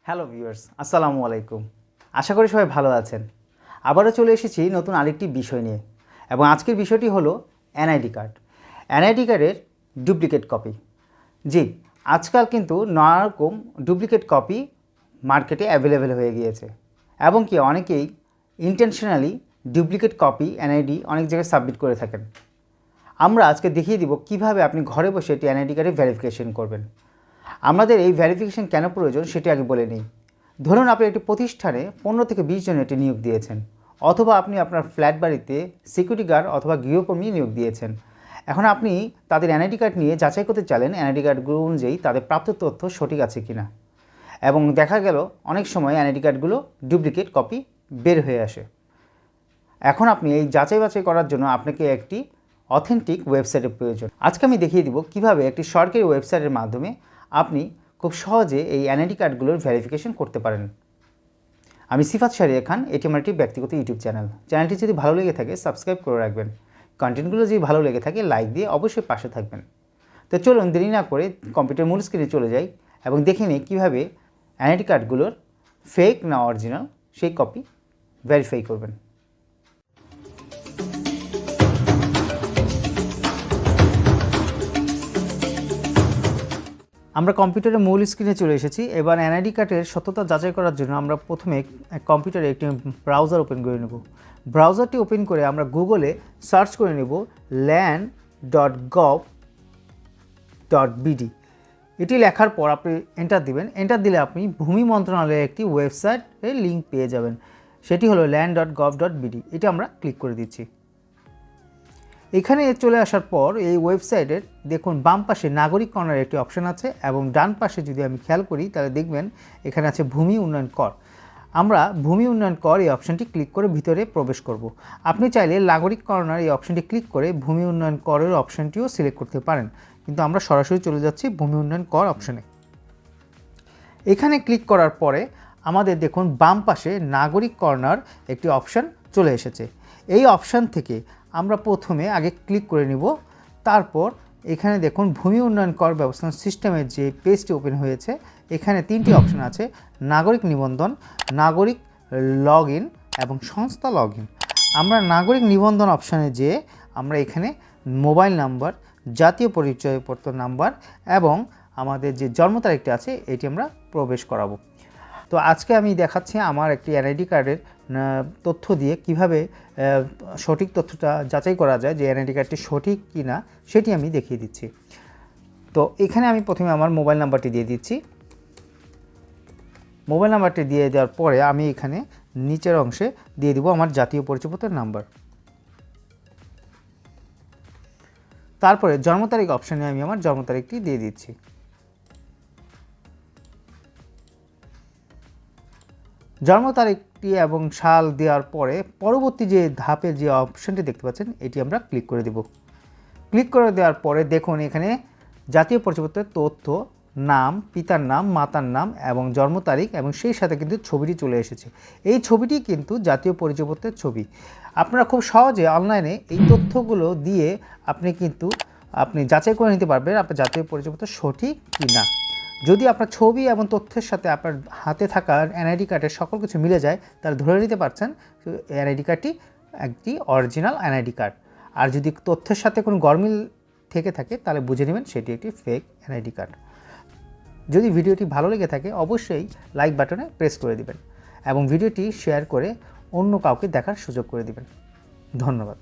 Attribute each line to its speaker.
Speaker 1: Hello viewers, আসসালামু আলাইকুম। আশা করি সবাই ভালো আছেন। আবারও চলে এসেছি নতুন আরেকটি বিষয় নিয়ে, এবং আজকের বিষয়টি হলো এনআইডি কার্ড। এনআইডি কার্ডের ডুপ্লিকেট কপি। জি, আজকাল কিন্তু নানা রকম ডুপ্লিকেট কপি মার্কেটে অ্যাভেলেবেল হয়ে গিয়েছে, এবং কি অনেকেই ইন্টেনশনালি ডুপ্লিকেট কপি এনআইডি অনেক জায়গায় সাবমিট করে থাকেন। আমরা আজকে দেখিয়ে দিব কিভাবে আপনি ঘরে বসে এটি এনআইডি কার্ডে ভেরিফিকেশন করবেন। আমাদের এই ভেরিফিকেশন কেন প্রয়োজন সেটি আগে বলে নিই। ধরুন আপনি একটি প্রতিষ্ঠানে 15 থেকে 20 জন এটি নিয়োগ দিয়েছেন, অথবা আপনি আপনার ফ্ল্যাট বাড়িতে সিকিউরিটি গার্ড অথবা গৃহকর্মী নিয়োগ দিয়েছেন। এখন আপনি তাদের এনআইডি কার্ড নিয়ে যাচাই করতে চাইলেন এনআইডি কার্ডগুলো অনুযায়ী তাদের প্রাপ্ত তথ্য সঠিক আছে কিনা, এবং দেখা গেল অনেক সময় এনআইডি কার্ডগুলো ডুপ্লিকেট কপি বের হয়ে আসে। এখন আপনি এই যাচাই বাছাই করার জন্য আপনাকে একটি অথেন্টিক ওয়েবসাইটের প্রয়োজন। আজকে আমি দেখিয়ে দিব কিভাবে একটি সরকারি ওয়েবসাইটের মাধ্যমে আপনি খুব সহজে এই এনআইডি কার্ডগুলোর ভেরিফিকেশন করতে পারেন। আমি সিফাত শাহরিয়ার খান, এটি আমার একটি ব্যক্তিগত ইউটিউব চ্যানেল। চ্যানেলটি যদি ভালো লেগে থাকে সাবস্ক্রাইব করে রাখবেন। কন্টেন্টগুলো যদি ভালো লেগে থাকে লাইক দিয়ে অবশ্যই পাশে থাকবেন। তো চলুন দেরি না করে কম্পিউটার মূল স্ক্রিনে চলে যাই এবং দেখে নিই কীভাবে এনআইডি কার্ডগুলোর ফেক না অরিজিনাল সেই কপি ভেরিফাই করবেন। আমরা কম্পিউটারের মূল স্ক্রিনে চলে এসেছি। এবার এনআইডি কার্ডের সত্যতা যাচাই করার জন্য আমরা প্রথমে কম্পিউটারে একটি ব্রাউজার ওপেন করে নেব। ব্রাউজারটি ওপেন করে আমরা গুগলে সার্চ করে নেব land.gov.bd। এটি লেখার পর আপনি এন্টার দিবেন। এন্টার দিলে আপনি ভূমি মন্ত্রণালয়ের একটি ওয়েবসাইটের লিঙ্ক পেয়ে যাবেন, সেটি হলো land.gov.bd। এটি আমরা ক্লিক করে দিচ্ছি। এখানে চলে আসার পর এই ওয়েবসাইটের দেখুন বাম পাশে নাগরিক কর্নার একটি অপশান আছে, এবং ডান পাশে যদি আমি খেয়াল করি তাহলে দেখবেন এখানে আছে ভূমি উন্নয়ন কর। আমরা ভূমি উন্নয়ন কর এই অপশানটি ক্লিক করে ভিতরে প্রবেশ করব। আপনি চাইলে নাগরিক কর্নার এই অপশানটি ক্লিক করে ভূমি উন্নয়ন করের অপশানটিও সিলেক্ট করতে পারেন, কিন্তু আমরা সরাসরি চলে যাচ্ছি ভূমি উন্নয়ন কর অপশানে। এখানে ক্লিক করার পরে আমাদের দেখুন বাম পাশে নাগরিক কর্নার একটি অপশান চলে এসেছে। এই অপশান থেকে আমরা প্রথমে আগে ক্লিক করে নিব। তারপর এখানে দেখুন ভূমি উন্নয়ন কর ব্যবস্থাপনা সিস্টেমের যে পেজটি ওপেন হয়েছে, এখানে তিনটি অপশান আছে: নাগরিক নিবন্ধন, নাগরিক লগ ইন এবং সংস্থা লগ ইন। আমরা নাগরিক নিবন্ধন অপশানে যেয়ে আমরা এখানে মোবাইল নাম্বার, জাতীয় পরিচয়পত্র নাম্বার এবং আমাদের যে জন্ম তারিখটি আছে এটি আমরা প্রবেশ করাবো। তো আজকে আমি দেখাচ্ছি আমার একটি এনআইডি কার্ডের তথ্য দিয়ে কিভাবে সঠিক তথ্যটা যাচাই করা যায়, যে এনআইডি কার্ডটি সঠিক কি না সেটি আমি দেখিয়ে দিচ্ছি। তো এখানে আমি প্রথমে আমার মোবাইল নাম্বারটি দিয়ে দিচ্ছি। মোবাইল নাম্বারটি দিয়ে দেওয়ার পরে আমি এখানে নিচের অংশে দিয়ে দেবো আমার জাতীয় পরিচয়পত্রের নাম্বার। তারপরে জন্ম তারিখ অপশানে আমি আমার জন্ম তারিখটি দিয়ে দিচ্ছি। জন্ম তারিখটি এবং সাল দেওয়ার পরে পরবর্তী যে ধাপের যে অপশানটি দেখতে পাচ্ছেন এটি আমরা ক্লিক করে দেব। ক্লিক করে দেওয়ার পরে দেখুন এখানে জাতীয় পরিচয়পত্রের তথ্য, নাম, পিতার নাম, মাতার নাম এবং জন্ম তারিখ, এবং সেই সাথে কিন্তু ছবিটি চলে এসেছে। এই ছবিটি কিন্তু জাতীয় পরিচয়পত্রের ছবি। আপনারা খুব সহজে অনলাইনে এই তথ্যগুলো দিয়ে আপনি যাচাই করে নিতে পারবেন আপনার জাতীয় পরিচয়পত্র সঠিক কি না। যদি আপনার ছবি এবং তথ্যের সাথে আপনার হাতে থাকা এনআইডি কার্ডের সকল কিছু মিলে যায়, তাহলে ধরে নিতে পারছেন এনআইডি কার্ডটি একটি অরিজিনাল এনআইডি কার্ড। আর যদি তথ্যের সাথে কোনো গরমিল থেকে থাকে তাহলে বুঝে নেবেন সেটি একটি ফেক এনআইডি কার্ড। যদি ভিডিওটি ভালো লেগে থাকে অবশ্যই লাইক বাটনে প্রেস করে দিবেন এবং ভিডিওটি শেয়ার করে অন্য কাউকে দেখার সুযোগ করে দিবেন। ধন্যবাদ।